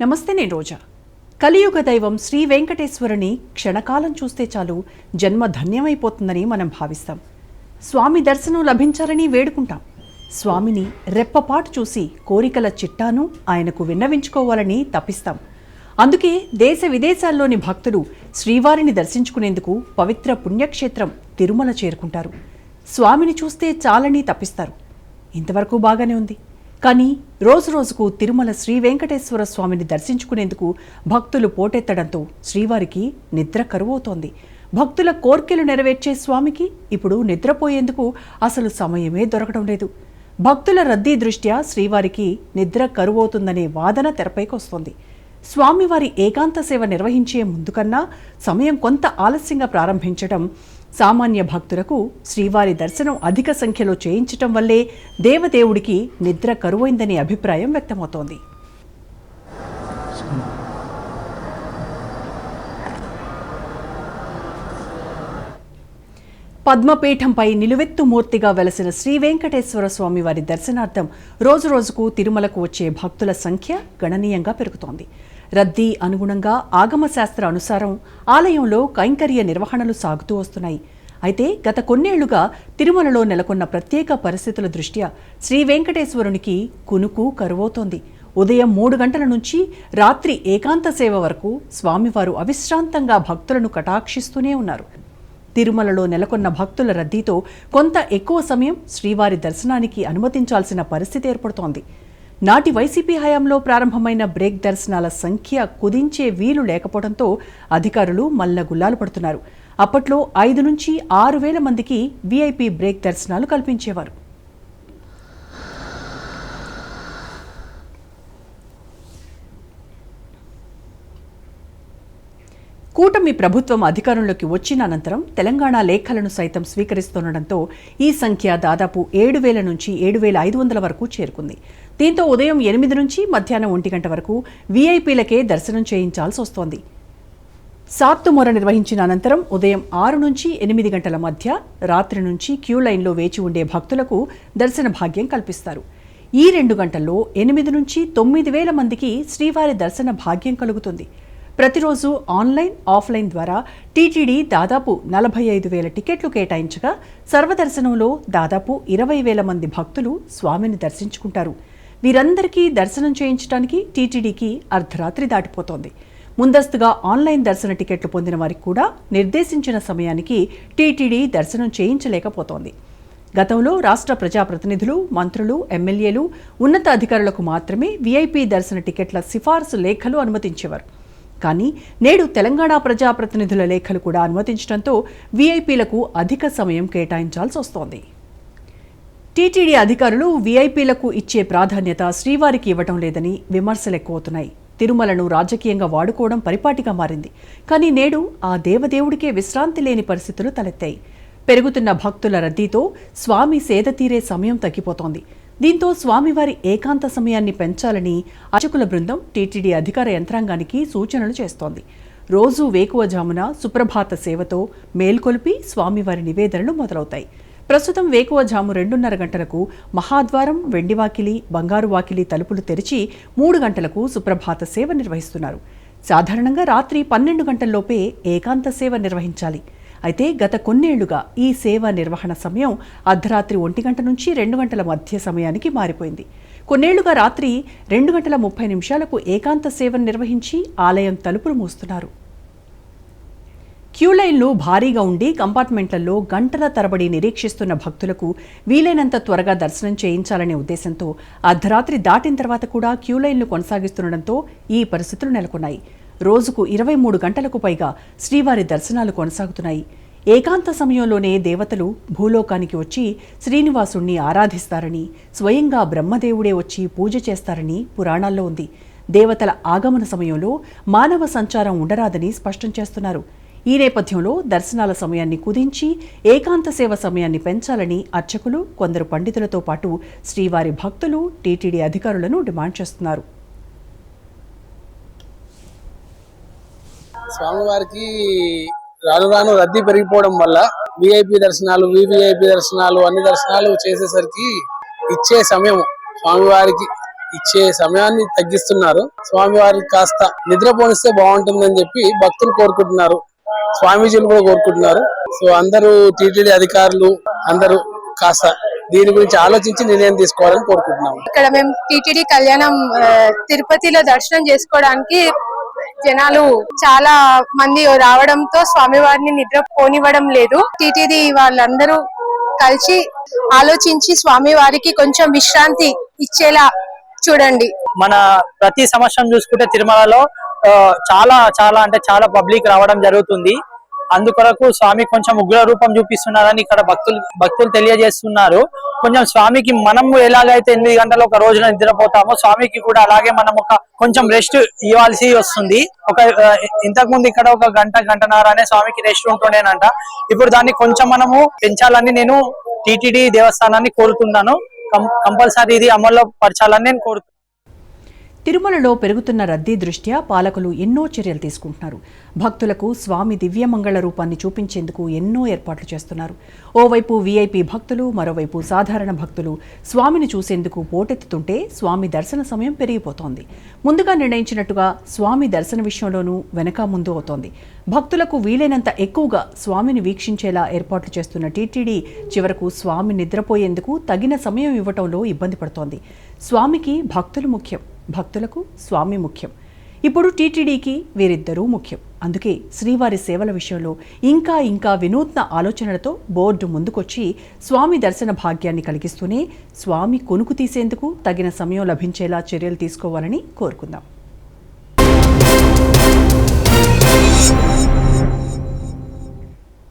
నమస్తే, నేను రోజా. కలియుగ దైవం శ్రీ వెంకటేశ్వరుని క్షణకాలం చూస్తే చాలు జన్మ ధన్యమైపోతుందని మనం భావిస్తాం. స్వామి దర్శనం లభించాలని వేడుకుంటాం. స్వామిని రెప్పపాటు చూసి కోరికల చిట్టాను ఆయనకు విన్నవించుకోవాలని తపిస్తాం. అందుకే దేశ విదేశాల్లోని భక్తులు శ్రీవారిని దర్శించుకునేందుకు పవిత్ర పుణ్యక్షేత్రం తిరుమల చేరుకుంటారు. స్వామిని చూస్తే చాలని తపిస్తారు. ఇంతవరకు బాగానే ఉంది. కానీ రోజురోజుకు తిరుమల శ్రీ వెంకటేశ్వర స్వామిని దర్శించుకునేందుకు భక్తులు పోటెత్తడంతో శ్రీవారికి నిద్ర కరువవుతోంది. భక్తుల కోర్కెలు నెరవేర్చే స్వామికి ఇప్పుడు నిద్రపోయేందుకు అసలు సమయమే దొరకడం లేదు. భక్తుల రద్దీ దృష్ట్యా శ్రీవారికి నిద్ర కరువవుతుందనే వాదన తెరపైకొస్తోంది. స్వామివారి ఏకాంత సేవ నిర్వహించే ముందు కన్నా సమయం కొంత ఆలస్యంగా ప్రారంభించడం, సామాన్య భక్తులకు శ్రీవారి దర్శనం అధిక సంఖ్యలో చేయించటం వల్లే దేవదేవుడికి నిద్ర కరువైందనే అభిప్రాయం వ్యక్తమవుతోంది. పద్మపీఠంపై నిలువెత్తు మూర్తిగా వెలసిన శ్రీ వెంకటేశ్వర స్వామి వారి దర్శనార్థం రోజురోజుకు తిరుమలకు వచ్చే భక్తుల సంఖ్య గణనీయంగా పెరుగుతోంది. రద్దీ అనుగుణంగా ఆగమశాస్త్ర అనుసారం ఆలయంలో కైంకర్య నిర్వహణలు సాగుతూ వస్తున్నాయి. అయితే గత కొన్నేళ్లుగా తిరుమలలో నెలకొన్న ప్రత్యేక పరిస్థితుల దృష్ట్యా శ్రీ వెంకటేశ్వరునికి కునుకు కరువవుతోంది. ఉదయం 3 గంటల నుంచి రాత్రి ఏకాంత సేవ వరకు స్వామివారు అవిశ్రాంతంగా భక్తులను కటాక్షిస్తూనే ఉన్నారు. తిరుమలలో నెలకొన్న భక్తుల రద్దీతో కొంత ఎక్కువ సమయం శ్రీవారి దర్శనానికి అనుమతించాల్సిన పరిస్థితి ఏర్పడుతోంది. నాటి వైసీపీ హయాంలో ప్రారంభమైన బ్రేక్ దర్శనాల సంఖ్య కుదించే వీలు లేకపోవడంతో అధికారులు మల్లగుల్లాలు పడుతున్నారు. అప్పట్లో 5 నుంచి 6 వేల మందికి వీఐపీ బ్రేక్ దర్శనాలు కల్పించేవారు. కూటమి ప్రభుత్వం అధికారంలోకి వచ్చిన అనంతరం తెలంగాణ లేఖలను సైతం స్వీకరిస్తుండటంతో ఈ సంఖ్య దాదాపు 7,000 నుంచి 7,500 వరకు చేరుకుంది. దీంతో ఉదయం 8 నుంచి మధ్యాహ్నం 1 గంట వరకు వీఐపీలకే దర్శనం చేయించాల్సి వస్తోంది. సాత్తుమొర నిర్వహించిన అనంతరం ఉదయం 6 నుంచి 8 గంటల మధ్య రాత్రి నుంచి క్యూ లైన్లో వేచి ఉండే భక్తులకు దర్శన భాగ్యం కల్పిస్తారు. ఈ 2 గంటల్లో 8 నుంచి 9,000 మందికి శ్రీవారి దర్శన భాగ్యం కలుగుతుంది. ప్రతిరోజు ఆన్లైన్, ఆఫ్లైన్ ద్వారా టీటీడీ దాదాపు 45,000 టికెట్లు కేటాయించగా సర్వదర్శనంలో దాదాపు 20,000 మంది భక్తులు స్వామిని దర్శించుకుంటారు. వీరందరికీ దర్శనం చేయించడానికి టీటీడీకి అర్ధరాత్రి దాటిపోతోంది. ముందస్తుగా ఆన్లైన్ దర్శన టికెట్లు పొందిన వారికి కూడా నిర్దేశించిన సమయానికి టీటీడీ దర్శనం చేయించలేకపోతోంది. గతంలో రాష్ట్ర ప్రజాప్రతినిధులు, మంత్రులు, ఎమ్మెల్యేలు, ఉన్నత అధికారులకు మాత్రమే వీఐపీ దర్శన టికెట్ల సిఫార్సు లేఖలు అనుమతించేవారు. కానీ నేడు తెలంగాణ ప్రజాప్రతినిధుల లేఖలు కూడా అనుమతించడంతో వీఐపీలకు అధిక సమయం కేటాయించాల్సి వస్తోంది. టీటీడీ అధికారులు వీఐపీలకు ఇచ్చే ప్రాధాన్యత శ్రీవారికి ఇవ్వటం లేదని విమర్శలు ఎక్కువవుతున్నాయి. తిరుమలను రాజకీయంగా వాడుకోవడం పరిపాటిగా మారింది. కానీ నేడు ఆ దేవదేవుడికే విశ్రాంతి లేని పరిస్థితులు తలెత్తాయి. పెరుగుతున్న భక్తుల రద్దీతో స్వామి సేద తీరే సమయం తగ్గిపోతోంది. దీంతో స్వామివారి ఏకాంత సమయాన్ని పెంచాలని అర్చకుల బృందం టీటీడీ అధికార యంత్రాంగానికి సూచనలు చేస్తోంది. రోజు వేకువజామున సుప్రభాత సేవతో మేల్కొల్పి స్వామివారి నివేదనలు మొదలవుతాయి. ప్రస్తుతం వేకువజాము 2:30 గంటలకు మహాద్వారం, వెండివాకిలి, బంగారు వాకిలి తలుపులు తెరిచి 3 గంటలకు సుప్రభాత సేవ నిర్వహిస్తున్నారు. సాధారణంగా రాత్రి 12 గంటల్లోపే ఏకాంత సేవ నిర్వహించాలి. అయితే గత కొన్నేళ్లుగా ఈ సేవ నిర్వహణ సమయం అర్ధరాత్రి 1 గంట నుంచి 2 గంటల మధ్య సమయానికి మారిపోయింది. కొన్నేళ్లుగా రాత్రి 2:30 ఏకాంత సేవను నిర్వహించి ఆలయం తలుపులు మూస్తున్నారు. క్యూ లైన్లు భారీగా ఉండి కంపార్ట్మెంట్లలో గంటల తరబడి నిరీక్షిస్తున్న భక్తులకు వీలైనంత త్వరగా దర్శనం చేయించాలనే ఉద్దేశంతో అర్ధరాత్రి దాటిన తర్వాత కూడా క్యూ లైన్లు కొనసాగిస్తుండటంతో ఈ పరిస్థితులు నెలకొన్నాయి. రోజుకు 23 గంటలకు పైగా శ్రీవారి దర్శనాలు కొనసాగుతున్నాయి. ఏకాంత సమయంలోనే దేవతలు భూలోకానికి వచ్చి శ్రీనివాసుణ్ణి ఆరాధిస్తారని, స్వయంగా బ్రహ్మదేవుడే వచ్చి పూజ చేస్తారని పురాణాల్లో ఉంది. దేవతల ఆగమన సమయంలో మానవ సంచారం ఉండరాదని స్పష్టం చేస్తున్నారు. ఈ నేపథ్యంలో దర్శనాల సమయాన్ని కుదించి ఏకాంత సేవ సమయాన్ని పెంచాలని అర్చకులు, కొందరు పండితులతో పాటు శ్రీవారి భక్తులు టీటీడీ అధికారులను డిమాండ్ చేస్తున్నారు. స్వామివారికి రాను రాను రద్దీ పెరిగిపోవడం వల్ల విఐపి దర్శనాలు, వివిఐపి దర్శనాలు, అన్ని దర్శనాలు చేసేసరికి ఇచ్చే సమయం స్వామివారికి ఇచ్చే సమయాన్ని తగ్గిస్తున్నారు. స్వామివారికి కాస్త నిద్రపోనిస్తే బాగుంటుందని చెప్పి భక్తులు కోరుకుంటున్నారు, స్వామీజీలు కూడా కోరుకుంటున్నారు. సో అందరూ టీటీడీ అధికారులు అందరూ కాస్త దీని గురించి ఆలోచించి నిర్ణయం తీసుకోవాలని కోరుకుంటున్నాము. ఇక్కడ మేము టీటీడీ కళ్యాణం తిరుపతిలో దర్శనం చేసుకోవడానికి జనాలు చాలా మంది రావడంతో స్వామివారిని నిద్ర పోనివ్వడం లేదు. టీటీడీ వాళ్ళందరూ కలిసి ఆలోచించి స్వామివారికి కొంచెం విశ్రాంతి ఇచ్చేలా చూడండి. మన ప్రతి సంవత్సరం చూసుకుంటే తిరుమలలో చాలా చాలా అంటే చాలా పబ్లిక్ రావడం జరుగుతుంది. అందుకొరకు స్వామి కొంచెం ఉగ్ర రూపం చూపిస్తున్నారని ఇక్కడ భక్తులు తెలియజేస్తున్నారు. కొంచెం స్వామికి మనం ఎలాగైతే 8 గంటలు ఒక రోజున నిద్రపోతామో స్వామికి కూడా అలాగే మనం కొంచెం రెస్ట్ ఇవ్వాల్సి వస్తుంది. ఇంతకు ముందు ఇక్కడ ఒక గంటన్నర అనే స్వామికి రెస్ట్ ఉంటుండేనంట. ఇప్పుడు దాన్ని కొంచెం మనము పెంచాలని నేను టీటీడీ దేవస్థానాన్ని కోరుతున్నాను. కంపల్సరీ ఇది అమల్లో పరచాలని నేను కోరుతున్నాను. తిరుమలలో పెరుగుతున్న రద్దీ దృష్ట్యా పాలకులు ఎన్నో చర్యలు తీసుకుంటున్నారు. భక్తులకు స్వామి దివ్యమంగళ రూపాన్ని చూపించేందుకు ఎన్నో ఏర్పాట్లు చేస్తున్నారు. ఓవైపు వీఐపీ భక్తులు, మరోవైపు సాధారణ భక్తులు స్వామిని చూసేందుకు పోటెత్తుతుంటే స్వామి దర్శన సమయం పెరిగిపోతోంది. ముందుగా నిర్ణయించినట్టుగా స్వామి దర్శన విషయంలోనూ వెనక ముందు అవుతోంది. భక్తులకు వీలైనంత ఎక్కువగా స్వామిని వీక్షించేలా ఏర్పాట్లు చేస్తున్న టీటీడీ చివరకు స్వామి నిద్రపోయేందుకు తగిన సమయం ఇవ్వటంలో ఇబ్బంది పడుతోంది. స్వామికి భక్తులు ముఖ్యం, భక్తులకు స్వామి ముఖ్యం. ఇప్పుడు టీటీడీకి వీరిద్దరూ ముఖ్యం. అందుకే శ్రీవారి సేవల విషయంలో ఇంకా వినూత్న ఆలోచనలతో బోర్డు ముందుకొచ్చి స్వామి దర్శన భాగ్యాన్ని కలిగిస్తూనే స్వామి కొనుకు తీసేందుకు తగిన సమయం లభించేలా చర్యలు తీసుకోవాలని కోరుకుందాం.